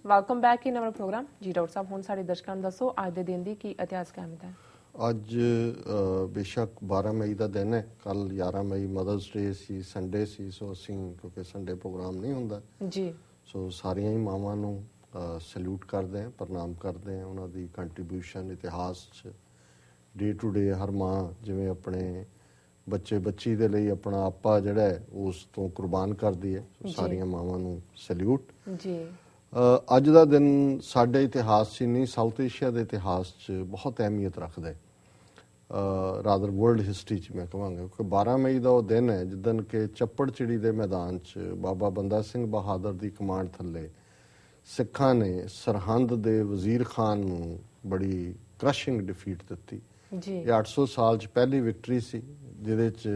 Welcome back in our programme. ਜੀ doctor ਸਾਹਿਬ, ਹੁਣ ਸਾਡੇ ਦਰਸ਼ਕਾਂ ਨੂੰ ਦੱਸੋ ਅੱਜ ਦੇ ਦਿਨ ਦੀ ਕੀ ਇਤਿਹਾਸਕ ਅਹਿਮੀਅਤ ਹੈ? ਅੱਜ ਬੇਸ਼ੱਕ 12 ਮਈ ਦਾ ਦਿਨ ਹੈ। ਕੱਲ 11 ਮਈ ਮਦਰਸ ਡੇ ਸੀ, ਸੰਡੇ ਸੀ, ਸੋ ਅਸੀਂ ਕਿਉਂਕਿ ਸੰਡੇ ਪ੍ਰੋਗਰਾਮ ਨਹੀਂ ਹੁੰਦਾ ਜੀ, ਸੋ ਸਾਰੀਆਂ ਹੀ ਮਾਵਾਂ ਨੂੰ ਸੈਲੂਟ ਕਰਦੇ ਹਾਂ, ਪ੍ਰਣਾਮ ਕਰਦੇ ਹਾਂ। ਉਹਨਾਂ ਦੀ ਕੰਟਰੀਬਿਊਸ਼ਨ ਇਤਿਹਾਸ 'ਚ ਡੇ ਟੂ ਡੇ ਹਰ ਮਾਂ ਜਿਵੇਂ ਆਪਣੇ ਬੱਚੇ ਬੱਚੀ ਦੇ ਲਈ ਆਪਣਾ ਆਪਾ ਜਿਹੜਾ ਹੈ ਉਸ ਤੋਂ ਕੁਰਬਾਨ ਕਰਦੀ ਹੈ। ਸਾਰੀਆਂ ਮਾਵਾਂ ਨੂੰ ਸੈਲੂਟ ਜੀ। ਅੱਜ ਦਾ ਦਿਨ ਸਾਡੇ ਇਤਿਹਾਸ 'ਚ ਨਹੀਂ, ਸਾਊਥ ਏਸ਼ੀਆ ਦੇ ਇਤਿਹਾਸ 'ਚ ਬਹੁਤ ਅਹਿਮੀਅਤ ਰੱਖਦਾ ਹੈ। ਰਾਦਰ ਵਰਲਡ ਹਿਸਟਰੀ 'ਚ ਮੈਂ ਕਹਾਂਗਾ ਕਿਉਂਕਿ 12 ਮਈ ਦਾ ਉਹ ਦਿਨ ਹੈ ਜਿੱਦਣ ਕਿ ਚੱਪੜਚਿੜੀ ਦੇ ਮੈਦਾਨ 'ਚ ਬਾਬਾ ਬੰਦਾ ਸਿੰਘ ਬਹਾਦਰ ਦੀ ਕਮਾਂਡ ਥੱਲੇ ਸਿੱਖਾਂ ਨੇ ਸਰਹੰਦ ਦੇ ਵਜ਼ੀਰ ਖਾਨ ਨੂੰ ਬੜੀ ਕ੍ਰਸ਼ਿੰਗ ਡਿਫੀਟ ਦਿੱਤੀ। ਇਹ 800 ਸਾਲ 'ਚ ਪਹਿਲੀ ਵਿਕਟਰੀ ਸੀ ਜਿਹਦੇ 'ਚ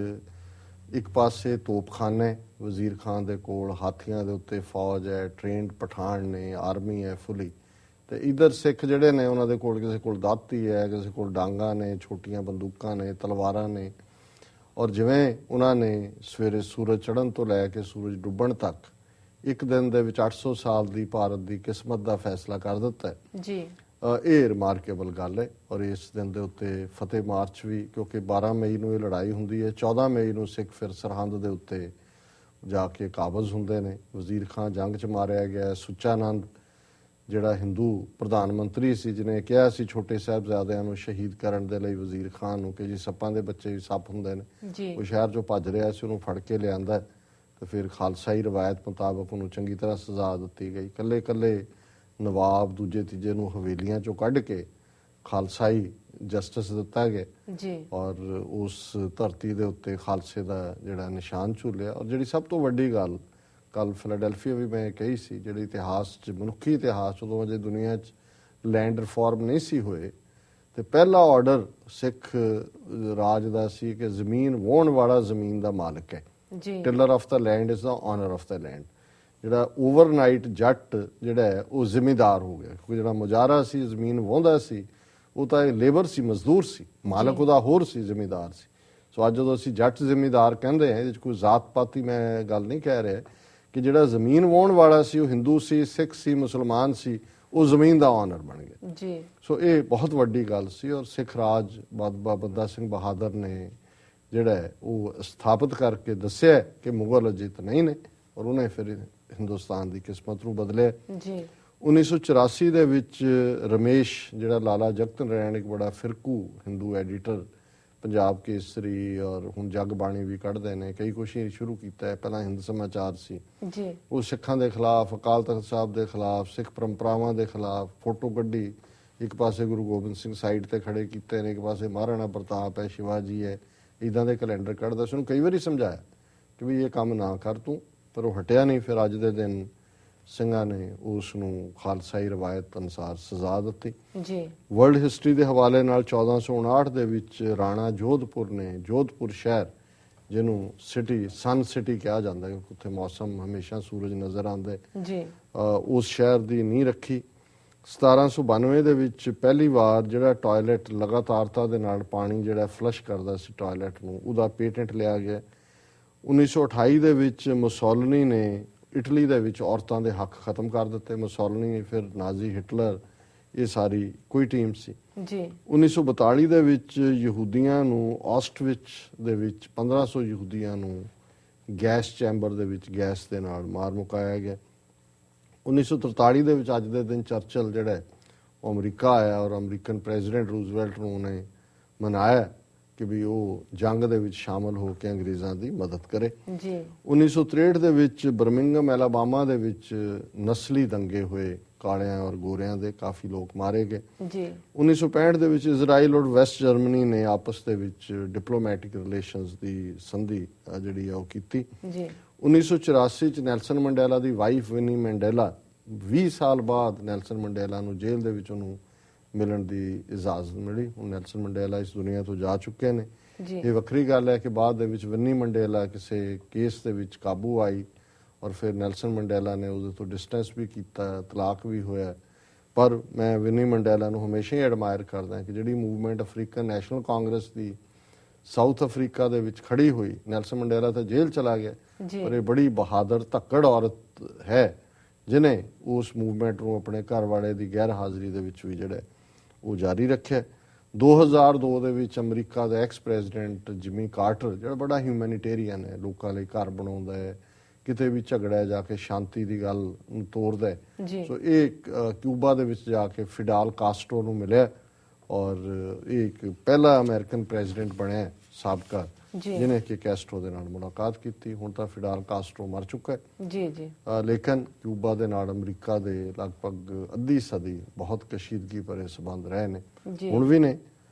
ਇੱਕ ਪਾਸੇ ਤੋਪਖਾਨਾ ਹੈ ਵਜ਼ੀਰ ਖਾਨ ਦੇ ਕੋਲ, ਹਾਥੀਆਂ ਦੇ ਉੱਤੇ ਫੌਜ ਹੈ, ਟ੍ਰੇਨਡ ਪਠਾਨ ਨੇ, ਆਰਮੀ ਹੈ ਫੁੱਲੀ, ਤੇ ਇਧਰ ਸਿੱਖ ਜਿਹੜੇ ਨੇ ਉਹਨਾਂ ਦੇ ਕੋਲ ਕਿਸੇ ਕੋਲ ਦਾਤੀ ਹੈ, ਕਿਸੇ ਕੋਲ ਡਾਂਗਾ ਨੇ, ਛੋਟੀਆਂ ਬੰਦੂਕਾਂ ਨੇ, ਤਲਵਾਰਾਂ ਨੇ। ਔਰ ਜਿਵੇਂ ਉਹਨਾਂ ਨੇ ਸਵੇਰੇ ਸੂਰਜ ਚੜ੍ਹਨ ਤੋਂ ਲੈ ਕੇ ਸੂਰਜ ਡੁੱਬਣ ਤੱਕ ਇੱਕ ਦਿਨ ਦੇ ਵਿੱਚ 800 ਸਾਲ ਦੀ ਭਾਰਤ ਦੀ ਕਿਸਮਤ ਦਾ ਫੈਸਲਾ ਕਰ ਦਿੱਤਾ ਹੈ ਜੀ। ਇਹ ਰਿਮਾਰਕੇਬਲ ਗੱਲ ਹੈ। ਔਰ ਇਸ ਦਿਨ ਦੇ ਉੱਤੇ ਫਤਿਹ ਮਾਰਚ ਵੀ, ਕਿਉਂਕਿ 12 ਮਈ ਨੂੰ ਇਹ ਲੜਾਈ ਹੁੰਦੀ ਹੈ, 14 ਮਈ ਨੂੰ ਸਿੱਖ ਫਿਰ ਸਰਹੰਦ ਦੇ ਉੱਤੇ ਜਾ ਕੇ ਕਾਬਜ਼ ਹੁੰਦੇ ਨੇ। ਵਜ਼ੀਰ ਖਾਨ ਜੰਗ 'ਚ ਮਾਰਿਆ ਗਿਆ। ਸੁੱਚਾਨੰਦ ਜਿਹੜਾ ਹਿੰਦੂ ਪ੍ਰਧਾਨ ਮੰਤਰੀ ਸੀ ਜਿਹਨੇ ਕਿਹਾ ਸੀ ਛੋਟੇ ਸਾਹਿਬਜ਼ਾਦਿਆਂ ਨੂੰ ਸ਼ਹੀਦ ਕਰਨ ਦੇ ਲਈ ਵਜ਼ੀਰ ਖਾਨ ਨੂੰ ਕਿ ਜੀ ਸੱਪਾਂ ਦੇ ਬੱਚੇ ਵੀ ਸੱਪ ਹੁੰਦੇ ਨੇ, ਉਹ ਸ਼ਹਿਰ 'ਚੋਂ ਭੱਜ ਰਿਹਾ ਸੀ, ਉਹਨੂੰ ਫੜ ਕੇ ਲਿਆਂਦਾ ਤੇ ਫਿਰ ਖਾਲਸਾਈ ਰਵਾਇਤ ਮੁਤਾਬਕ ਉਹਨੂੰ ਚੰਗੀ ਤਰ੍ਹਾਂ ਸਜ਼ਾ ਦਿੱਤੀ ਗਈ। ਇਕੱਲੇ ਇਕੱਲੇ ਨਵਾਬ ਦੂਜੇ ਤੀਜੇ ਨੂੰ ਹਵੇਲੀਆਂ 'ਚੋਂ ਕੱਢ ਕੇ ਖਾਲਸਾਈ ਜਸਟਿਸ ਦਿੱਤਾ ਗਿਆ ਜੀ। ਔਰ ਉਸ ਧਰਤੀ ਦੇ ਉੱਤੇ ਖਾਲਸੇ ਦਾ ਜਿਹੜਾ ਨਿਸ਼ਾਨ ਝੂਲਿਆ। ਔਰ ਜਿਹੜੀ ਸਭ ਤੋਂ ਵੱਡੀ ਗੱਲ ਕੱਲ ਫਿਲਾਡੈਲਫੀਆ ਵੀ ਮੈਂ ਕਹੀ ਸੀ, ਜਿਹੜੇ ਇਤਿਹਾਸ 'ਚ ਮਨੁੱਖੀ ਇਤਿਹਾਸ ਉਦੋਂ ਅਜੇ ਦੁਨੀਆ 'ਚ ਲੈਂਡ ਰਿਫਾਰਮ ਨਹੀਂ ਸੀ ਹੋਏ ਤੇ ਪਹਿਲਾ ਆਰਡਰ ਸਿੱਖ ਰਾਜ ਦਾ ਸੀ ਕਿ ਜ਼ਮੀਨ ਵਾਹੁਣ ਵਾਲਾ ਜ਼ਮੀਨ ਦਾ ਮਾਲਕ ਹੈ। Tiller of the land is the owner of the land. ਜਿਹੜਾ ਓਵਰਨਾਈਟ ਜੱਟ ਜਿਹੜਾ ਹੈ ਉਹ ਜ਼ਿਮੀਦਾਰ ਹੋ ਗਿਆ ਕਿਉਂਕਿ ਜਿਹੜਾ ਮੁਜਾਰਾ ਸੀ ਜ਼ਮੀਨ ਵਾਹੁੰਦਾ ਸੀ ਉਹ ਤਾਂ ਇਹ ਲੇਬਰ ਸੀ, ਮਜ਼ਦੂਰ ਸੀ, ਮਾਲਕ ਉਹਦਾ ਹੋਰ ਸੀ, ਜ਼ਿਮੀਦਾਰ ਸੀ। ਸੋ ਅੱਜ ਜਦੋਂ ਅਸੀਂ ਜੱਟ ਜ਼ਿਮੀਦਾਰ ਕਹਿੰਦੇ ਹਾਂ ਇਹਦੇ 'ਚ ਕੋਈ ਜ਼ਾਤ ਪਾਤੀ ਮੈਂ ਗੱਲ ਨਹੀਂ ਕਹਿ ਰਿਹਾ ਕਿ ਜਿਹੜਾ ਜ਼ਮੀਨ ਵਾਹੁਣ ਵਾਲਾ ਸੀ ਉਹ ਹਿੰਦੂ ਸੀ, ਸਿੱਖ ਸੀ, ਮੁਸਲਮਾਨ ਸੀ, ਉਹ ਜ਼ਮੀਨ ਦਾ ਆਨਰ ਬਣ ਗਿਆ ਜੀ। ਸੋ ਇਹ ਬਹੁਤ ਵੱਡੀ ਗੱਲ ਸੀ। ਔਰ ਸਿੱਖ ਰਾਜ ਬਾਬਾ ਬੰਦਾ ਸਿੰਘ ਬਹਾਦਰ ਨੇ ਜਿਹੜਾ ਹੈ ਉਹ ਸਥਾਪਿਤ ਕਰਕੇ ਦੱਸਿਆ ਕਿ ਮੁਗਲ ਅਜਿੱਤ ਨਹੀਂ ਨੇ ਔਰ ਉਹਨੇ ਫਿਰ ਹਿੰਦੁਸਤਾਨ ਦੀ ਕਿਸਮਤ ਨੂੰ ਬਦਲਿਆ ਜੀ। 1984 ਦੇ ਵਿੱਚ ਰਮੇਸ਼ ਜਿਹੜਾ ਲਾਲਾ ਜਗਤ ਨਾਰਾਇਣ ਇੱਕ ਬੜਾ ਫਿਰਕੂ ਹਿੰਦੂ ਐਡੀਟਰ, ਪੰਜਾਬ ਕੇਸਰੀ ਔਰ ਹੁਣ ਜਗ ਬਾਣੀ ਵੀ ਕੱਢਦੇ ਨੇ, ਕਈ ਕੁਛ ਹੀ ਸ਼ੁਰੂ ਕੀਤਾ ਹੈ। ਪਹਿਲਾਂ ਹਿੰਦ ਸਮਾਚਾਰ ਸੀ ਜੀ, ਉਹ ਸਿੱਖਾਂ ਦੇ ਖਿਲਾਫ, ਅਕਾਲ ਤਖਤ ਸਾਹਿਬ ਦੇ ਖਿਲਾਫ, ਸਿੱਖ ਪਰੰਪਰਾਵਾਂ ਦੇ ਖਿਲਾਫ ਫੋਟੋ ਕੱਢੀ। ਇੱਕ ਪਾਸੇ ਗੁਰੂ ਗੋਬਿੰਦ ਸਿੰਘ ਸਾਈਡ ਤੇ ਖੜੇ ਕੀਤੇ ਨੇ, ਇੱਕ ਪਾਸੇ ਮਹਾਰਾਣਾ ਪ੍ਰਤਾਪ ਹੈ, ਸ਼ਿਵਾਜੀ ਹੈ, ਇੱਦਾਂ ਦੇ ਕੈਲੰਡਰ ਕੱਢਦਾ ਸੀ। ਉਹਨੂੰ ਕਈ ਵਾਰੀ ਸਮਝਾਇਆ ਕਿ ਵੀ ਇਹ ਕੰਮ ਨਾ ਕਰ ਤੂੰ, ਪਰ ਉਹ ਹਟਿਆ ਨਹੀਂ। ਫਿਰ ਅੱਜ ਦੇ ਦਿਨ ਸਿੰਘਾਂ ਨੇ ਉਸ ਨੂੰ ਖਾਲਸਾਈ ਰਵਾਇਤ ਅਨੁਸਾਰ ਸਜ਼ਾ ਦਿੱਤੀ ਜੀ। ਵਰਲਡ ਹਿਸਟਰੀ ਦੇ ਹਵਾਲੇ ਨਾਲ 1459 ਦੇ ਵਿੱਚ ਰਾਣਾ ਜੋਧਪੁਰ ਨੇ, ਜੋਧਪੁਰ ਸ਼ਹਿਰ ਜਿਹਨੂੰ ਸਿਟੀ ਸਨ ਸਿਟੀ ਕਿਹਾ ਜਾਂਦਾ ਕਿਉਂਕਿ ਉੱਥੇ ਮੌਸਮ ਹਮੇਸ਼ਾ ਸੂਰਜ ਨਜ਼ਰ ਆਉਂਦਾ ਜੀ, ਉਸ ਸ਼ਹਿਰ ਦੀ ਨੀਂਹ ਰੱਖੀ। 1792 ਦੇ ਵਿੱਚ ਪਹਿਲੀ ਵਾਰ ਜਿਹੜਾ ਟਾਇਲਟ ਲਗਾਤਾਰਤਾ ਦੇ ਨਾਲ ਪਾਣੀ ਜਿਹੜਾ ਫਲਸ਼ ਕਰਦਾ ਸੀ ਟਾਇਲਟ ਨੂੰ, ਉਹਦਾ ਪੇਟੈਂਟ ਲਿਆ ਗਿਆ। 1928 ਦੇ ਵਿੱਚ ਮੁਸੋਲਿਨੀ ਨੇ ਇਟਲੀ ਦੇ ਵਿੱਚ ਔਰਤਾਂ ਦੇ ਹੱਕ ਖਤਮ ਕਰ ਦਿੱਤੇ। ਮੁਸੋਲਿਨੀ, ਫਿਰ ਨਾਜ਼ੀ ਹਿਟਲਰ, ਇਹ ਸਾਰੀ ਕੋਈ ਟੀਮ ਸੀ ਜੀ। 1942 ਦੇ ਵਿੱਚ ਯਹੂਦੀਆਂ ਨੂੰ ਆਸਟਵਿਚ ਦੇ ਵਿੱਚ 1500 ਯਹੂਦੀਆਂ ਨੂੰ ਗੈਸ ਚੈਂਬਰ ਦੇ ਵਿੱਚ ਗੈਸ ਦੇ ਨਾਲ ਮਾਰ ਮੁਕਾਇਆ ਗਿਆ। 1943 ਦੇ ਵਿੱਚ ਅੱਜ ਦੇ ਦਿਨ ਚਰਚਲ ਜਿਹੜਾ ਉਹ ਅਮਰੀਕਾ ਆਇਆ ਔਰ ਅਮਰੀਕਨ ਪ੍ਰੈਜ਼ੀਡੈਂਟ ਰੂਜ਼ਵੈਲਟ ਨੂੰ ਉਹਨੇ ਮਨਾਇਆ ਕਿ ਵੀ ਉਹ ਜੰਗ ਦੇ ਵਿੱਚ ਸ਼ਾਮਲ ਹੋ ਕੇ ਅੰਗਰੇਜ਼ਾਂ ਦੀ ਮਦਦ ਕਰੇ ਜੀ। 1963 ਦੇ ਵਿੱਚ ਬਰਮਿੰਗਮ ਐਲਾਬਾਮਾ ਦੇ ਵਿੱਚ ਨਸਲੀ ਦੰਗੇ ਹੋਏ, ਕਾਲਿਆਂ ਔਰ ਗੋਰਿਆਂ ਦੇ, ਕਾਫੀ ਲੋਕ ਮਾਰੇ ਗਏ ਜੀ। 1965 ਦੇ ਵਿੱਚ ਇਜ਼ਰਾਈਲ ਔਰ ਵੈਸਟ ਜਰਮਨੀ ਨੇ ਆਪਸ ਦੇ ਵਿੱਚ ਡਿਪਲੋਮੈਟਿਕ ਰਿਲੇਸ਼ਨਸ ਦੀ ਸੰਧੀ ਜਿਹੜੀ ਆ ਉਹ ਕੀਤੀ ਜੀ। 1984 ਚ ਨੈਲਸਨ ਮੰਡੇਲਾ ਦੀ ਵਾਈਫ ਵਿਨੀ ਮੰਡੇਲਾ 20 ਸਾਲ ਬਾਅਦ ਨੈਲਸਨ ਮੰਡੇਲਾ ਨੂੰ ਜੇਲ੍ਹ ਦੇ ਵਿੱਚ ਉਹਨੂੰ ਮਿਲਣ ਦੀ ਇਜਾਜ਼ਤ ਮਿਲੀ। ਹੁਣ ਨੈਲਸਨ ਮੰਡੇਲਾ ਇਸ ਦੁਨੀਆ ਤੋਂ ਜਾ ਚੁੱਕੇ ਨੇ। ਇਹ ਵੱਖਰੀ ਗੱਲ ਹੈ ਕਿ ਬਾਅਦ ਦੇ ਵਿੱਚ ਵਿਨੀ ਮੰਡੇਲਾ ਕਿਸੇ ਕੇਸ ਦੇ ਵਿੱਚ ਕਾਬੂ ਆਈ ਔਰ ਫਿਰ ਨੈਲਸਨ ਮੰਡੇਲਾ ਨੇ ਉਹਦੇ ਤੋਂ ਡਿਸਟੈਂਸ ਵੀ ਕੀਤਾ, ਤਲਾਕ ਵੀ ਹੋਇਆ। ਪਰ ਮੈਂ ਵਿਨੀ ਮੰਡੇਲਾ ਨੂੰ ਹਮੇਸ਼ਾ ਹੀ ਐਡਮਾਇਰ ਕਰਦਾ ਕਿ ਜਿਹੜੀ ਮੂਵਮੈਂਟ ਅਫਰੀਕਨ ਨੈਸ਼ਨਲ ਕਾਂਗਰਸ ਦੀ ਸਾਊਥ ਅਫਰੀਕਾ ਦੇ ਵਿੱਚ ਖੜੀ ਹੋਈ, ਨੈਲਸਨ ਮੰਡੇਲਾ ਤਾਂ ਜੇਲ੍ਹ ਚਲਾ ਗਿਆ ਪਰ ਇਹ ਬੜੀ ਬਹਾਦਰ ਧੱਕੜ ਔਰਤ ਹੈ ਜਿਨੇ ਉਸ ਮੂਵਮੈਂਟ ਨੂੰ ਆਪਣੇ ਘਰ ਵਾਲੇ ਦੀ ਗੈਰ ਹਾਜ਼ਰੀ ਦੇ ਵਿੱਚ ਵੀ ਜਿਹੜਾ ਉਹ ਜਾਰੀ ਰੱਖਿਆ। 2002 ਦੇ ਵਿੱਚ ਅਮਰੀਕਾ ਦਾ ਐਕਸ ਪ੍ਰੈਜ਼ੀਡੈਂਟ ਜਿਮੀ ਕਾਰਟਰ, ਜਿਹੜਾ ਬੜਾ ਹਿਊਮੈਨਿਟੇਰੀਅਨ ਹੈ, ਲੋਕਾਂ ਲਈ ਘਰ ਬਣਾਉਂਦਾ ਹੈ, ਕਿਤੇ ਵੀ ਝਗੜਾ ਜਾ ਕੇ ਸ਼ਾਂਤੀ ਦੀ ਗੱਲ ਨੂੰ ਤੋਰਦਾ ਹੈ। ਸੋ ਇਹ ਕਿਊਬਾ ਦੇ ਵਿੱਚ ਜਾ ਕੇ ਫਿਡਾਲ ਕਾਸਟਰੋ ਨੂੰ ਮਿਲਿਆ ਔਰ ਇਹ ਇੱਕ ਪਹਿਲਾ ਅਮਰੀਕਨ ਪ੍ਰੈਜ਼ੀਡੈਂਟ ਬਣਿਆ ਸਾਬਕਾ ਜਿਹਨੇ ਕਿ ਕੈਸਟਰੋ ਦੇ ਨਾਲ ਮੁਲਾਕਾਤ ਕੀਤੀ। ਹੁਣ ਤਾਂ ਫਿਡਾਲ ਕਾਸਟਰੋ ਮਰ ਚੁੱਕਾ ਹੈ ਲੇਕਿਨ ਕਿਊਬਾ ਦੇ ਨਾਲ ਅਮਰੀਕਾ ਦੇ ਲਗਭਗ ਅੱਧੀ ਸਦੀ ਬਹੁਤ ਕਸ਼ੀਦਗੀ ਭਰੇ ਸੰਬੰਧ ਰਹੇ ਨੇ, ਹੁਣ ਵੀ ਨੇ,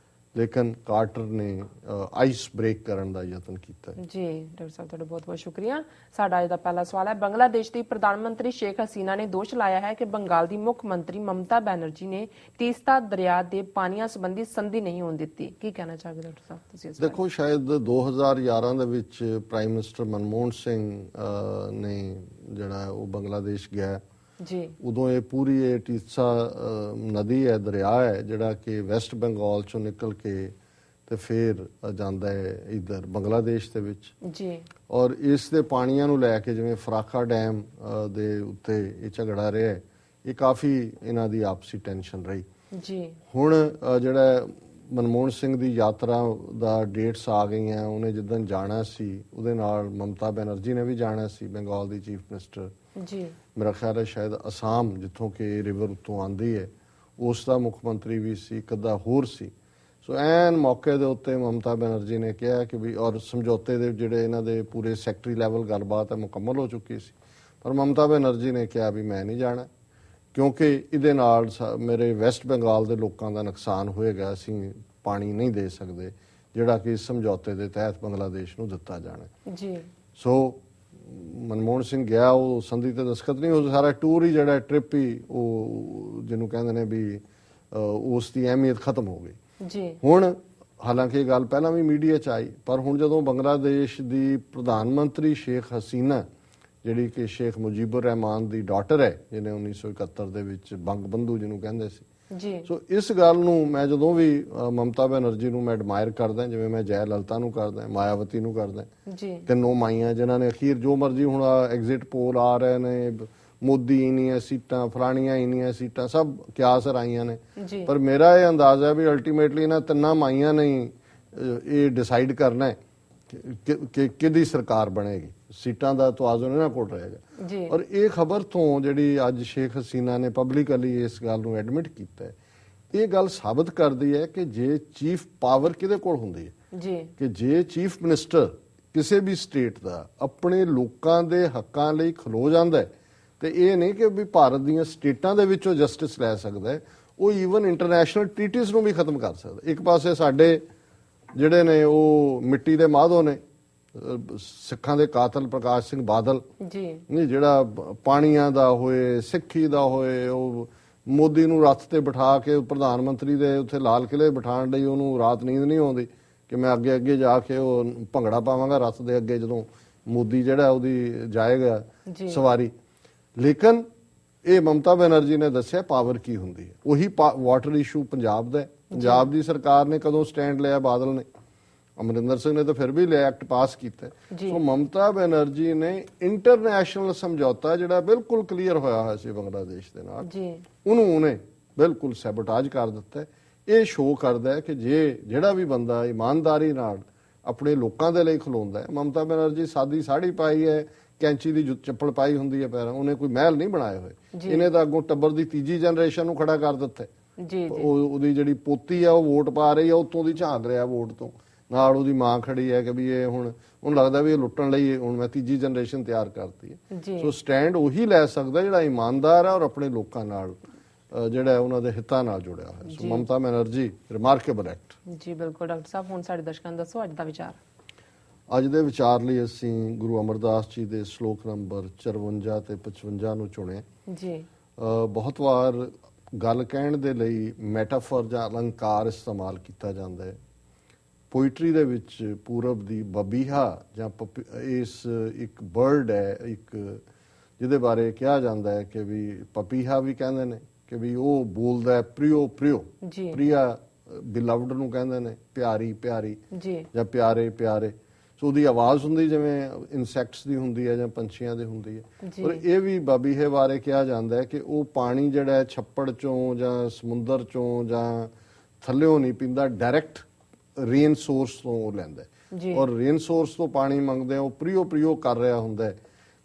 ਲੇਕਿਨ ਕਾਰਟਰ ਨੇ ਆਈਸ ਬ੍ਰੇਕ ਕਰਨ ਦਾ ਯਤਨ ਕੀਤਾ। ਜੀ ਡਾਕਟਰ ਸਾਹਿਬ, ਤੁਹਾਡਾ ਬਹੁਤ ਬਹੁਤ ਸ਼ੁਕਰੀਆ। ਸਾਡਾ ਅੱਜ ਦਾ ਪਹਿਲਾ ਸਵਾਲ ਹੈ, ਬੰਗਲਾਦੇਸ਼ ਦੀ ਪ੍ਰਧਾਨ ਮੰਤਰੀ ਸ਼ੇਖ ਹਸੀਨਾ ਨੇ ਦੋਸ਼ ਲਾਇਆ ਹੈ ਕਿ ਬੰਗਾਲ ਦੀ ਮੁੱਖ ਮੰਤਰੀ ਮਮਤਾ ਬੈਨਰਜੀ ਨੇ ਤੀਸਤਾ ਦਰਿਆ ਦੇ ਪਾਣੀਆਂ ਸੰਬੰਧੀ ਸੰਧੀ ਨਹੀਂ ਹੋਣ ਦਿੱਤੀ। ਕੀ ਕਹਿਣਾ ਚਾਹੋਗੇ ਡਾਕਟਰ ਸਾਹਿਬ ਤੁਸੀਂ ਇਸ ਬਾਰੇ? ਦੇਖੋ, ਸ਼ਾਇਦ 2011 ਦੇ ਵਿੱਚ ਪ੍ਰਾਈਮ ਮਿਨਿਸਟਰ ਮਨਮੋਹਨ ਸਿੰਘ ਨੇ ਜਿਹੜਾ ਉਹ ਬੰਗਲਾਦੇਸ਼ ਗਿਆ ਜੀ, ਉਦੋਂ ਇਹ ਪੂਰੀ ਇਹ ਟੀਸਾ ਨਦੀ ਹੈ, ਦਰਿਆ ਹੈ, ਜਿਹੜਾ ਕਿ ਵੈਸਟ ਬੰਗਾਲ ਚੋਂ ਨਿਕਲ ਕੇ ਤੇ ਫਿਰ ਜਾਂਦਾ ਹੈ ਇੱਧਰ ਬੰਗਲਾਦੇਸ਼ ਦੇ ਵਿੱਚ ਜੀ। ਔਰ ਇਸ ਦੇ ਪਾਣੀਆਂ ਨੂੰ ਲੈ ਕੇ ਜਿਵੇਂ ਫਰਾਖਾ ਡੈਮ ਦੇ ਉੱਤੇ ਇਹ ਝਗੜਾ ਰਿਹਾ, ਇਹ ਕਾਫੀ ਇਹਨਾਂ ਦੀ ਆਪਸੀ ਟੈਨਸ਼ਨ ਰਹੀ ਜੀ। ਹੁਣ ਜਿਹੜਾ ਮਨਮੋਹਨ ਸਿੰਘ ਦੀ ਯਾਤਰਾ ਦਾ ਡੇਟਸ ਆ ਗਈਆਂ, ਉਹਨੇ ਜਿੱਦਣ ਜਾਣਾ ਸੀ ਉਹਦੇ ਨਾਲ ਮਮਤਾ ਬੈਨਰਜੀ ਨੇ ਵੀ ਜਾਣਾ ਸੀ, ਬੰਗਾਲ ਦੀ ਚੀਫ ਮਿਨਿਸਟਰ ਜੀ। ਮੇਰਾ ਖਿਆਲ ਹੈ ਸ਼ਾਇਦ ਅਸਾਮ ਜਿੱਥੋਂ ਕਿ ਰਿਵਰ ਉੱਤੋਂ ਆਉਂਦੀ ਹੈ ਉਸ ਦਾ ਮੁੱਖ ਮੰਤਰੀ ਵੀ ਸੀ, ਇੱਕ ਅੱਧਾ ਹੋਰ ਸੀ। ਸੋ ਐਨ ਮੌਕੇ ਦੇ ਉੱਤੇ ਮਮਤਾ ਬੈਨਰਜੀ ਨੇ ਕਿਹਾ ਕਿ ਵੀ ਔਰ ਸਮਝੌਤੇ ਦੇ ਜਿਹੜੇ ਇਹਨਾਂ ਦੇ ਪੂਰੇ ਸੈਕਟਰੀ ਲੈਵਲ ਗੱਲਬਾਤ ਹੈ ਮੁਕੰਮਲ ਹੋ ਚੁੱਕੀ ਸੀ, ਪਰ ਮਮਤਾ ਬੈਨਰਜੀ ਨੇ ਕਿਹਾ ਵੀ ਮੈਂ ਨਹੀਂ ਜਾਣਾ ਕਿਉਂਕਿ ਇਹਦੇ ਨਾਲ ਮੇਰੇ ਵੈਸਟ ਬੰਗਾਲ ਦੇ ਲੋਕਾਂ ਦਾ ਨੁਕਸਾਨ ਹੋਏਗਾ, ਅਸੀਂ ਪਾਣੀ ਨਹੀਂ ਦੇ ਸਕਦੇ ਜਿਹੜਾ ਕਿ ਇਸ ਸਮਝੌਤੇ ਦੇ ਤਹਿਤ ਬੰਗਲਾਦੇਸ਼ ਨੂੰ ਦਿੱਤਾ ਜਾਣਾ ਜੀ। ਸੋ ਮਨਮੋਹਨ ਸਿੰਘ ਗਿਆ, ਉਹ ਸੰਧੀ ਤੇ ਦਸਖਤ ਨਹੀਂ, ਉਹ ਸਾਰਾ ਟੂਰ ਹੀ ਜਿਹੜਾ ਟ੍ਰਿਪ ਹੀ ਉਹ ਜਿਹਨੂੰ ਕਹਿੰਦੇ ਨੇ ਵੀ ਉਸ ਦੀ ਅਹਿਮੀਅਤ ਖਤਮ ਹੋ ਗਈ ਜੀ। ਹੁਣ ਹਾਲਾਂਕਿ ਇਹ ਗੱਲ ਪਹਿਲਾਂ ਵੀ ਮੀਡੀਆ 'ਚ ਆਈ, ਪਰ ਹੁਣ ਜਦੋਂ ਬੰਗਲਾਦੇਸ਼ ਦੀ ਪ੍ਰਧਾਨ ਮੰਤਰੀ ਸ਼ੇਖ ਹਸੀਨਾ ਜਿਹੜੀ ਕਿ ਸ਼ੇਖ ਮੁਜੀਬੁਰ ਰਹਿਮਾਨ ਦੀ ਡਾਟਰ ਹੈ, ਜਿਹਨੇ 1971 ਦੇ ਵਿੱਚ ਬੰਗ ਬੰਧੂ ਜਿਹਨੂੰ ਕਹਿੰਦੇ ਸੀ ਜੀ। ਸੋ ਇਸ ਗੱਲ ਨੂੰ ਮੈਂ ਜਦੋਂ ਵੀ ਮਮਤਾ ਬੈਨਰਜੀ ਨੂੰ ਮੈਂ ਐਡਮਾਇਰ ਕਰਦਾ, ਜਿਵੇਂ ਮੈਂ ਜੈ ਲਲਿਤਾ ਨੂੰ ਕਰਦਾ, ਮਾਇਆਵਤੀ ਨੂੰ ਕਰਦਾ ਜੀ, ਤਿੰਨੋਂ ਮਾਈਆਂ ਜਿਨ੍ਹਾਂ ਨੇ ਅਖੀਰ ਜੋ ਮਰਜ਼ੀ ਹੁਣ ਐਗਜ਼ਿਟ ਪੋਲ ਆ ਰਹੇ ਨੇ, ਮੋਦੀ ਇੰਨੀਆਂ ਸੀਟਾਂ, ਫਲਾਣੀਆਂ ਇੰਨੀਆਂ ਸੀਟਾਂ, ਸਭ ਕਿਆਸ ਰਾਈਆਂ ਨੇ, ਪਰ ਮੇਰਾ ਇਹ ਅੰਦਾਜ਼ਾ ਹੈ ਵੀ ਅਲਟੀਮੇਟਲੀ ਇਹਨਾਂ ਤਿੰਨਾਂ ਮਾਈਆਂ ਨੇ ਇਹ ਡਿਸਾਈਡ ਕਰਨਾ ਹੈ ਕਿ ਕਿਹਦੀ ਸਰਕਾਰ ਬਣੇਗੀ, ਸੀਟਾਂ ਦਾ ਤਵਾਜ਼ਨ ਇਹਨਾਂ ਕੋਲ ਰਹੇਗਾ। ਔਰ ਇਹ ਖਬਰ ਤੋਂ ਜਿਹੜੀ ਅੱਜ ਸ਼ੇਖ ਹਸੀਨਾ ਨੇ ਪਬਲਿਕਲੀ ਇਸ ਗੱਲ ਨੂੰ ਐਡਮਿਟ ਕੀਤਾ ਹੈ, ਇਹ ਗੱਲ ਸਾਬਤ ਕਰਦੀ ਹੈ ਕਿ ਜੇ ਚੀਫ ਪਾਵਰ ਕਿਹਦੇ ਕੋਲ ਹੁੰਦੀ ਹੈ ਜੀ, ਕਿ ਜੇ ਚੀਫ ਮਿਨਿਸਟਰ ਕਿਸੇ ਵੀ ਸਟੇਟ ਦਾ ਆਪਣੇ ਲੋਕਾਂ ਦੇ ਹੱਕਾਂ ਲਈ ਖਲੋ ਜਾਂਦਾ ਹੈ ਤੇ ਇਹ ਨਹੀਂ ਕਿ ਵੀ ਭਾਰਤ ਦੀਆਂ ਸਟੇਟਾਂ ਦੇ ਵਿੱਚੋਂ ਜਸਟਿਸ ਲੈ ਸਕਦਾ ਹੈ, ਉਹ ਈਵਨ ਇੰਟਰਨੈਸ਼ਨਲ ਟ੍ਰੀਟੀਜ਼ ਨੂੰ ਵੀ ਖਤਮ ਕਰ ਸਕਦਾ। ਇੱਕ ਪਾਸੇ ਸਾਡੇ ਜਿਹੜੇ ਨੇ ਉਹ ਮਿੱਟੀ ਦੇ ਮਾਧੋ ਨੇ, ਸਿੱਖਾਂ ਦੇ ਕਾਤਲ ਪ੍ਰਕਾਸ਼ ਸਿੰਘ ਬਾਦਲ ਜੀ, ਨਹੀਂ ਜਿਹੜਾ ਪਾਣੀਆਂ ਦਾ ਹੋਏ, ਸਿੱਖੀ ਦਾ ਹੋਏ, ਉਹ ਮੋਦੀ ਨੂੰ ਰੱਥ ਤੇ ਬਿਠਾ ਕੇ ਪ੍ਰਧਾਨ ਮੰਤਰੀ ਦੇ ਉੱਥੇ ਲਾਲ ਕਿਲੇ ਬਿਠਾਉਣ ਲਈ ਉਹਨੂੰ ਰਾਤ ਨੀਂਦ ਨਹੀਂ ਆਉਂਦੀ ਕਿ ਮੈਂ ਅੱਗੇ ਅੱਗੇ ਜਾ ਕੇ ਉਹ ਭੰਗੜਾ ਪਾਵਾਂਗਾ ਰੱਥ ਦੇ ਅੱਗੇ ਜਦੋਂ ਮੋਦੀ ਜਿਹੜਾ ਉਹਦੀ ਜਾਏਗਾ ਸਵਾਰੀ। ਲੇਕਿਨ ਇਹ ਮਮਤਾ ਬੈਨਰਜੀ ਨੇ ਦੱਸਿਆ ਪਾਵਰ ਕੀ ਹੁੰਦੀ ਹੈ। ਉਹੀ ਵਾਟਰ ਇਸ਼ੂ ਪੰਜਾਬ ਦਾ, ਪੰਜਾਬ ਦੀ ਸਰਕਾਰ ਨੇ ਕਦੋਂ ਸਟੈਂਡ ਲਿਆ, ਬਾਦਲ ਨੇ, ਅਮਰਿੰਦਰ ਸਿੰਘ ਨੇ ਤਾਂ ਫਿਰ ਵੀ ਲਿਆ, ਐਕਟ ਪਾਸ ਕੀਤਾ। ਸੋ ਮਮਤਾ ਬੈਨਰਜੀ ਨੇ ਇੰਟਰਨੈਸ਼ਨਲ ਸਮਝੌਤਾ ਜਿਹੜਾ ਬਿਲਕੁਲ ਕਲੀਅਰ ਹੋਇਆ ਹੋਇਆ ਸੀ ਬੰਗਲਾਦੇਸ਼ ਦੇ ਨਾਲ, ਉਹਨੂੰ ਉਹਨੇ ਬਿਲਕੁਲ ਸੈਬੋਟਾਜ ਕਰ ਦਿੱਤਾ। ਇਹ ਸ਼ੋਅ ਕਰਦਾ ਹੈ ਕਿ ਜਿਹੜਾ ਵੀ ਬੰਦਾ ਇਮਾਨਦਾਰੀ ਨਾਲ ਆਪਣੇ ਲੋਕਾਂ ਦੇ ਲਈ ਖਲੋਂਦਾ ਹੈ, ਮਮਤਾ ਬੈਨਰਜੀ ਸਾਦੀ ਸਾੜੀ ਪਾਈ ਹੈ, ਕੈਂਚੀ ਦੀ ਚੱਪਲ ਪਾਈ ਹੁੰਦੀ ਹੈ ਪੈਰਾਂ, ਉਹਨੇ ਕੋਈ ਮਹਿਲ ਨਹੀਂ ਬਣਾਏ ਹੋਏ, ਇਹਨੇ ਤਾਂ ਅੱਗੋਂ ਟੱਬਰ ਦੀ ਤੀਜੀ ਜਨਰੇਸ਼ਨ ਨੂੰ ਖੜਾ ਕਰ ਦਿੱਤਾ ਜੀ। ਉਹਦੀ ਜਿਹੜੀ ਪੋਤੀ ਆ ਉਹ ਵੋਟ ਪਾ ਰਹੀ ਆ, ਉਤੋਂ ਦੀ ਝਾਂਕ ਰਿਹਾ ਵੋਟ ਤੋਂ, ਨਾਲ ਉਹਦੀ ਮਾਂ ਖੜੀ ਹੈ ਕਿ ਵੀ ਇਹ ਹੁਣ ਉਹਨੂੰ ਲੱਗਦਾ ਵੀ ਇਹ ਲੁੱਟਣ ਲਈ ਹੁਣ ਮੈਂ ਤੀਜੀ ਜਨਰੇਸ਼ਨ ਤਿਆਰ ਕਰਤੀ ਹੈ। ਸੋ ਸਟੈਂਡ ਉਹੀ ਲੈ ਸਕਦਾ ਜਿਹੜਾ ਇਮਾਨਦਾਰ ਹੈ ਔਰ ਆਪਣੇ ਲੋਕਾਂ ਨਾਲ ਜਿਹੜਾ ਉਹਨਾਂ ਦੇ ਹਿੱਤਾਂ ਨਾਲ ਜੁੜਿਆ ਹੋਇਆ। ਸੋ ਮਮਤਾ ਬੈਨਰਜੀ ਰਿਮਾਰਕੇਬਲ ਐਕਟ ਜੀ। ਬਿਲਕੁਲ ਡਾਕਟਰ ਸਾਹਿਬ, ਹੁਣ ਸਾਡੇ ਦਰਸ਼ਕਾਂ ਨੂੰ ਦੱਸੋ ਅੱਜ ਦਾ ਵਿਚਾਰ। ਅੱਜ ਦੇ ਵਿਚਾਰ ਲਈ ਅਸੀਂ ਗੁਰੂ ਅਮਰਦਾਸ ਜੀ ਦੇ ਸ਼ਲੋਕ ਨੰਬਰ 54 ਤੇ 55 ਨੂੰ ਚੁਣੇ ਜੀ। ਬਹੁਤ ਵਾਰ ਗੱਲ ਕਹਿਣ ਦੇ ਲਈ ਮੈਟਾਫੋਰ ਜਾਂ ਅਲੰਕਾਰ ਇਸਤੇਮਾਲ ਕੀਤਾ ਜਾਂਦਾ ਹੈ। ਪੋਇਟਰੀ ਦੇ ਵਿੱਚ ਪੂਰਬ ਦੀ ਬਬੀਹਾ ਜਾਂ ਇਸ ਇੱਕ ਬਰਡ ਹੈ, ਇੱਕ ਜਿਹਦੇ ਬਾਰੇ ਕਿਹਾ ਜਾਂਦਾ ਹੈ ਕਿ ਵੀ ਪਪੀਹਾ ਵੀ ਕਹਿੰਦੇ ਨੇ ਕਿ ਵੀ ਉਹ ਬੋਲਦਾ ਹੈ ਪ੍ਰਿਓ ਪ੍ਰਿਓ, ਪ੍ਰਿਆ ਬਿਲਵਡ ਨੂੰ ਕਹਿੰਦੇ ਨੇ, ਪਿਆਰੀ ਪਿਆਰੀ ਜਾਂ ਪਿਆਰੇ ਪਿਆਰੇ। ਸੋ ਉਹਦੀ ਆਵਾਜ਼ ਹੁੰਦੀ ਜਿਵੇਂ ਇਨਸੈਕਟਸ ਦੀ ਹੁੰਦੀ ਹੈ ਜਾਂ ਪੰਛੀਆਂ ਦੀ ਹੁੰਦੀ ਹੈ। ਪਰ ਇਹ ਵੀ ਬਾਬੀਹੇ ਬਾਰੇ ਕਿਹਾ ਜਾਂਦਾ ਹੈ ਕਿ ਉਹ ਪਾਣੀ ਜਿਹੜਾ ਹੈ ਛੱਪੜ ਚੋਂ ਜਾਂ ਸਮੁੰਦਰ ਚੋਂ ਜਾਂ ਥੱਲਿਓਂ ਨਹੀਂ ਪੀਂਦਾ, ਡਾਇਰੈਕਟ ਰੇਨ ਸੋਰਸ ਤੋਂ ਉਹ ਲੈਂਦਾ ਔਰ ਰੇਨ ਸੋਰਸ ਤੋਂ ਪਾਣੀ ਮੰਗਦੇ ਉਹ ਪ੍ਰਿਓ ਕਰ ਰਿਹਾ ਹੁੰਦਾ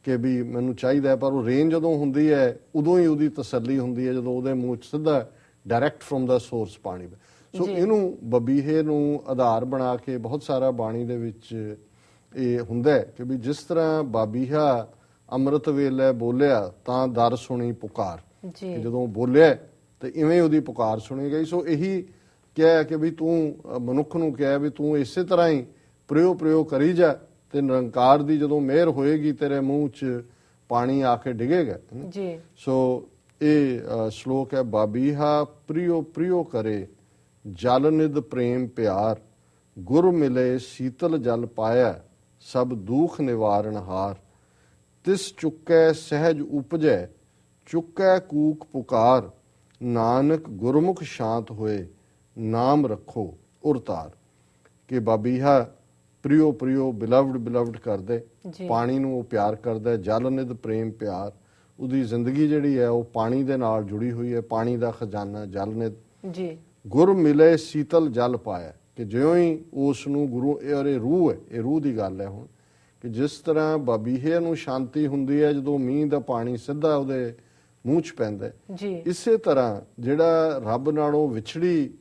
ਕਿ ਵੀ ਮੈਨੂੰ ਚਾਹੀਦਾ, ਪਰ ਉਹ ਰੇਨ ਜਦੋਂ ਹੁੰਦੀ ਹੈ ਉਦੋਂ ਹੀ ਉਹਦੀ ਤਸੱਲੀ ਹੁੰਦੀ ਹੈ ਜਦੋਂ ਉਹਦੇ ਮੂੰਹ 'ਚ ਸਿੱਧਾ ਡਾਇਰੈਕਟ ਫਰੋਮ ਦਾ ਸੋਰਸ ਪਾਣੀ। ਸੋ ਇਹਨੂੰ ਬਬੀਹੇ ਨੂੰ ਆਧਾਰ ਬਣਾ ਕੇ ਬਹੁਤ ਸਾਰਾ ਬਾਣੀ ਦੇ ਵਿੱਚ ਇਹ ਹੁੰਦਾ ਕਿ ਵੀ ਜਿਸ ਤਰ੍ਹਾਂ ਬਾਬੀਹਾ ਅੰਮ੍ਰਿਤ ਵੇਲੇ ਬੋਲਿਆ ਤਾਂ ਦਰ ਸੁਣੀ ਪੁਕਾਰ, ਜਦੋਂ ਬੋਲਿਆ ਤੇ ਇਵੇਂ ਉਹਦੀ ਪੁਕਾਰ ਸੁਣੀ ਗਈ। ਸੋ ਇਹੀ ਕਿਹਾ ਕਿ ਵੀ ਤੂੰ ਮਨੁੱਖ ਨੂੰ ਕਿਹਾ ਵੀ ਤੂੰ ਇਸੇ ਤਰ੍ਹਾਂ ਹੀ ਪ੍ਰਯੋ ਕਰੀ ਜਾ ਤੇ ਨਿਰੰਕਾਰ ਦੀ ਜਦੋਂ ਮਿਹਰ ਹੋਏਗੀ ਤੇਰੇ ਮੂੰਹ 'ਚ ਪਾਣੀ ਆ ਕੇ ਡਿੱਗੇਗਾ ਜੀ। ਸੋ ਇਹ ਸ਼ਲੋਕ ਹੈ, ਬਾਬੀਹਾ ਪ੍ਰਿयो ਕਰੇ ਜਲ ਨਿਧ ਪ੍ਰੇਮ ਪਿਆਰ, ਗੁਰ ਮਿਲੇ ਸੀਤਲ ਜਲ ਪਾਇਆ ਸਭ ਦੁਖ ਨਿਵਾਰਨ ਹਾਰ, ਤਿਸ ਚੁੱਕੈ ਸਹਿਜ ਉਪਜੈ ਚੁੱਕੈ ਕੂਕ ਪੁਕਾਰ, ਨਾਨਕ ਗੁਰਮੁਖ ਸ਼ਾਂਤ ਹੋਏ ਨਾਮ ਰੱਖੋ ਉਰਤਾਰ। ਕਿ ਬਾਬੀਹਾ ਪ੍ਰਿयो ਬਿਲਵਡ ਕਰਦੇ, ਪਾਣੀ ਨੂੰ ਉਹ ਪਿਆਰ ਕਰਦਾ, ਜਲ ਨਿਧ ਪ੍ਰੇਮ ਪਿਆਰ, ਉਹਦੀ ਜ਼ਿੰਦਗੀ ਜਿਹੜੀ ਹੈ ਉਹ ਪਾਣੀ ਦੇ ਨਾਲ ਜੁੜੀ ਹੋਈ ਹੈ, ਪਾਣੀ ਦਾ ਖਜ਼ਾਨਾ ਜਲ ਨਿਧ ਜੀ। ਗੁਰ ਮਿਲੇ ਸੀਤਲ ਜਲ ਪਾਇਆ, ਕਿ ਜਿਉਂ ਹੀ ਉਸ ਨੂੰ ਗੁਰੂ, ਇਹ ਰੂਹ ਹੈ, ਇਹ ਰੂਹ ਦੀ ਗੱਲ ਹੈ ਹੁਣ, ਕਿ ਜਿਸ ਤਰ੍ਹਾਂ ਬਾਬੀਹੇ ਨੂੰ ਸ਼ਾਂਤੀ ਹੁੰਦੀ ਹੈ ਜਦੋਂ ਮੀਂਹ ਦਾ ਪਾਣੀ ਸਿੱਧਾ ਉਹਦੇ ਮੂੰਹ 'ਚ ਪੈਂਦਾ ਜੀ, ਇਸੇ ਤਰ੍ਹਾਂ ਜਿਹੜਾ ਰੱਬ ਨਾਲੋਂ ਵਿਛੜੀ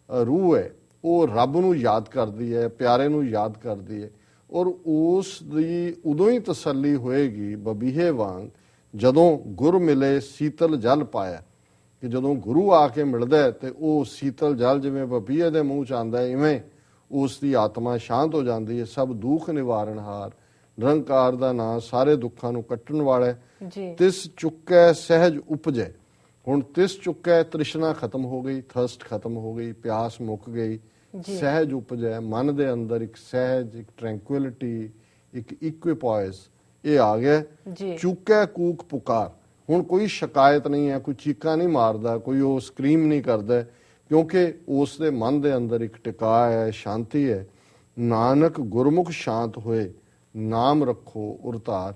ਰੂਹ ਹੈ ਉਹ ਰੱਬ ਨੂੰ ਯਾਦ ਕਰਦੀ ਹੈ, ਪਿਆਰੇ ਨੂੰ ਯਾਦ ਕਰਦੀ ਹੈ, ਔਰ ਉਸ ਦੀ ਉਦੋਂ ਹੀ ਤਸੱਲੀ ਹੋਏਗੀ ਬਾਬੀਹੇ ਵਾਂਗ ਜਦੋਂ ਗੁਰ ਮਿਲੇ ਸੀਤਲ ਜਲ ਪਾਇਆ, ਕਿ ਜਦੋਂ ਗੁਰੂ ਆ ਕੇ ਮਿਲਦਾ ਤੇ ਉਹ ਸੀਤਲ ਜਲ ਜਿਵੇਂ ਬਾਬੀਹੇ ਦੇ ਮੂੰਹ 'ਚ ਆਉਂਦਾ ਇਵੇਂ ਉਸ ਦੀ ਆਤਮਾ ਸ਼ਾਂਤ ਹੋ ਜਾਂਦੀ ਹੈ। ਸਭ ਦੁੱਖ ਨਿਵਾਰਨ ਹਾਰ, ਨਿਰੰਕਾਰ ਦਾ ਨਾਂ ਸਾਰੇ ਦੁੱਖਾਂ ਨੂੰ ਕੱਟਣ ਵਾਲਾ ਜੀ। ਤਿਸ ਚੁੱਕੈ ਸਹਿਜ ਉਪਜੈ, ਹੁਣ ਤਿਸ ਚੁੱਕੈ ਤ੍ਰਿਸ਼ਨਾ ਖਤਮ ਹੋ ਗਈ, ਥਰਸਟ ਖਤਮ ਹੋ ਗਈ, ਪਿਆਸ ਮੁੱਕ ਗਈ, ਸਹਿਜ ਉਪਜੈ ਮਨ ਦੇ ਅੰਦਰ ਇੱਕ ਸਹਿਜ, ਇੱਕ ਟ੍ਰੈਂਕੁਇਲਿਟੀ, ਇੱਕ ਇਕੁਇਪੋਇਸ ਇਹ ਆ ਗਿਆ। ਚੁੱਕੈ ਕੂਕ ਪੁਕਾਰ, ਹੁਣ ਕੋਈ ਸ਼ਿਕਾਇਤ ਨਹੀਂ ਹੈ, ਕੋਈ ਚੀਕਾਂ ਨਹੀਂ ਮਾਰਦਾ, ਕੋਈ ਉਹ ਸਕਰੀਮ ਨਹੀਂ ਕਰਦਾ, ਕਿਉਂਕਿ ਉਸ ਦੇ ਮਨ ਦੇ ਅੰਦਰ ਇੱਕ ਟਿਕਾ ਹੈ, ਸ਼ਾਂਤੀ ਹੈ। ਨਾਨਕ ਗੁਰਮੁਖ ਸ਼ਾਂਤ ਹੋਏ ਨਾਮ ਰੱਖੋ ਉਰਤਾਰ,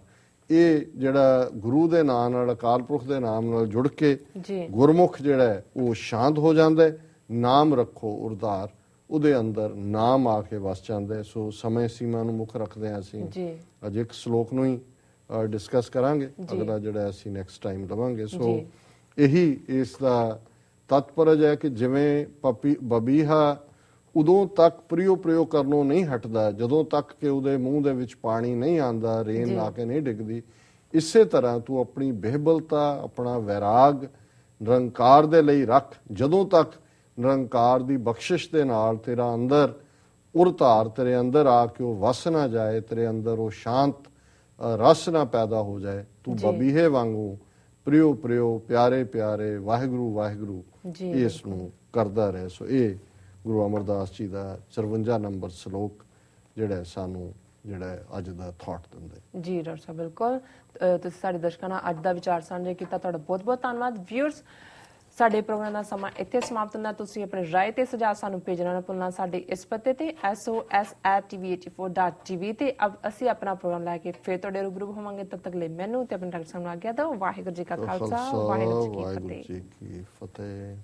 ਇਹ ਜਿਹੜਾ ਗੁਰੂ ਦੇ ਨਾਮ ਨਾਲ, ਅਕਾਲ ਪੁਰਖ ਦੇ ਨਾਮ ਨਾਲ ਜੁੜ ਕੇ ਗੁਰਮੁਖ ਜਿਹੜਾ ਉਹ ਸ਼ਾਂਤ ਹੋ ਜਾਂਦਾ, ਨਾਮ ਰੱਖੋ ਉਰਤਾਰ, ਉਹਦੇ ਅੰਦਰ ਨਾਮ ਆ ਕੇ ਵਸ ਜਾਂਦਾ। ਸੋ ਸਮੇਂ ਸੀਮਾ ਨੂੰ ਮੁੱਖ ਰੱਖਦੇ ਹਾਂ ਅਸੀਂ ਅੱਜ ਇੱਕ ਸ਼ਲੋਕ ਨੂੰ ਹੀ ਡਿਸਕਸ ਕਰਾਂਗੇ, ਅਗਲਾ ਜਿਹੜਾ ਅਸੀਂ ਨੈਕਸਟ ਟਾਈਮ ਲਵਾਂਗੇ। ਸੋ ਇਹੀ ਇਸ ਦਾ ਤਤਪਰਜ ਹੈ ਕਿ ਜਿਵੇਂ ਬਬੀਹਾ ਉਦੋਂ ਤੱਕ ਪ੍ਰਯੋ ਕਰਨੋਂ ਨਹੀਂ ਹਟਦਾ ਜਦੋਂ ਤੱਕ ਕਿ ਉਹਦੇ ਮੂੰਹ ਦੇ ਵਿੱਚ ਪਾਣੀ ਨਹੀਂ ਆਉਂਦਾ, ਰੇਨ ਲਾ ਕੇ ਨਹੀਂ ਡਿੱਗਦੀ, ਇਸੇ ਤਰ੍ਹਾਂ ਤੂੰ ਆਪਣੀ ਬਿਹਬਲਤਾ, ਆਪਣਾ ਵੈਰਾਗ ਨਿਰੰਕਾਰ ਦੇ ਲਈ ਰੱਖ। ਜਦੋਂ ਤੱਕ ਨਿਰੰਕਾਰ ਦੀ ਬਖਸ਼ਿਸ਼ ਦੇ ਨਾਲ ਤੇਰਾ ਅੰਦਰ ਉਰਤਾਰ, ਤੇਰੇ ਅੰਦਰ ਆ ਕੇ ਉਹ ਵਸ ਨਾ ਜਾਏ, ਤੇਰੇ ਅੰਦਰ ਉਹ ਸ਼ਾਂਤ ਰਸ ਨਾ ਪੈਦਾ ਹੋ ਜਾਏ, ਤੂੰ ਬਬੀਹੇ ਵਾਂਗੂ ਪ੍ਰਿਓ ਪਿਆਰੇ ਵਾਹਿਗੁਰੂ ਇਸ ਨੂੰ ਕਰਦਾ ਰਹੇ। ਸੋ ਇਹ ਗੁਰੂ ਅਮਰਦਾਸ ਜੀ ਦਾ 54 ਨੰਬਰ ਸ਼ਲੋਕ ਜਿਹੜਾ ਸਾਨੂੰ ਜਿਹੜਾ ਅੱਜ ਦਾ ਥਾਟ ਦਿੰਦਾ ਜੀ। ਡਾਕਟਰ ਸਾਹਿਬ ਬਿਲਕੁਲ, ਤੁਸੀਂ ਸਾਡੇ ਦਰਸ਼ਕਾਂ ਨਾਲ ਅੱਜ ਦਾ ਵਿਚਾਰ ਸਾਂਝਾ ਕੀਤਾ, ਤੁਹਾਡਾ ਬਹੁਤ ਬਹੁਤ ਧੰਨਵਾਦ। ਵਿਊਅਰਸ, ਸਾਡੇ ਪ੍ਰੋਗਰਾਮ ਦਾ ਸਮਾਂ ਇੱਥੇ ਸਮਾਪਤ ਹੁੰਦਾ। ਤੁਸੀਂ ਆਪਣੇ ਰਾਏ ਤੇ ਸੁਝਾਅ ਸਾਨੂੰ ਭੇਜਣਾ ਨਾ ਭੁੱਲਣਾ ਸਾਡੇ ਇਸ ਪਤੇ ਤੇ sos@tv84.tv ਤੇ ਅਸੀਂ ਆਪਣਾ ਪ੍ਰੋਗਰਾਮ ਲੈ ਕੇ ਫਿਰ ਤੁਹਾਡੇ ਰੂਬਰੂ ਹੋਵਾਂਗੇ। ਤਦ ਤੱਕ ਲਈ ਮੈਨੂੰ ਤੇ ਆਪਣੇ ਡਾਕਟਰ ਸਾਹਿਬ ਨੂੰ ਆਗਿਆ ਦਿਓ। ਵਾਹਿਗੁਰੂ ਜੀ ਕਾ ਖਾਲਸਾ, ਵਾਹਿਗੁਰੂ ਜੀ ਕੀ ਫਤਿਹ।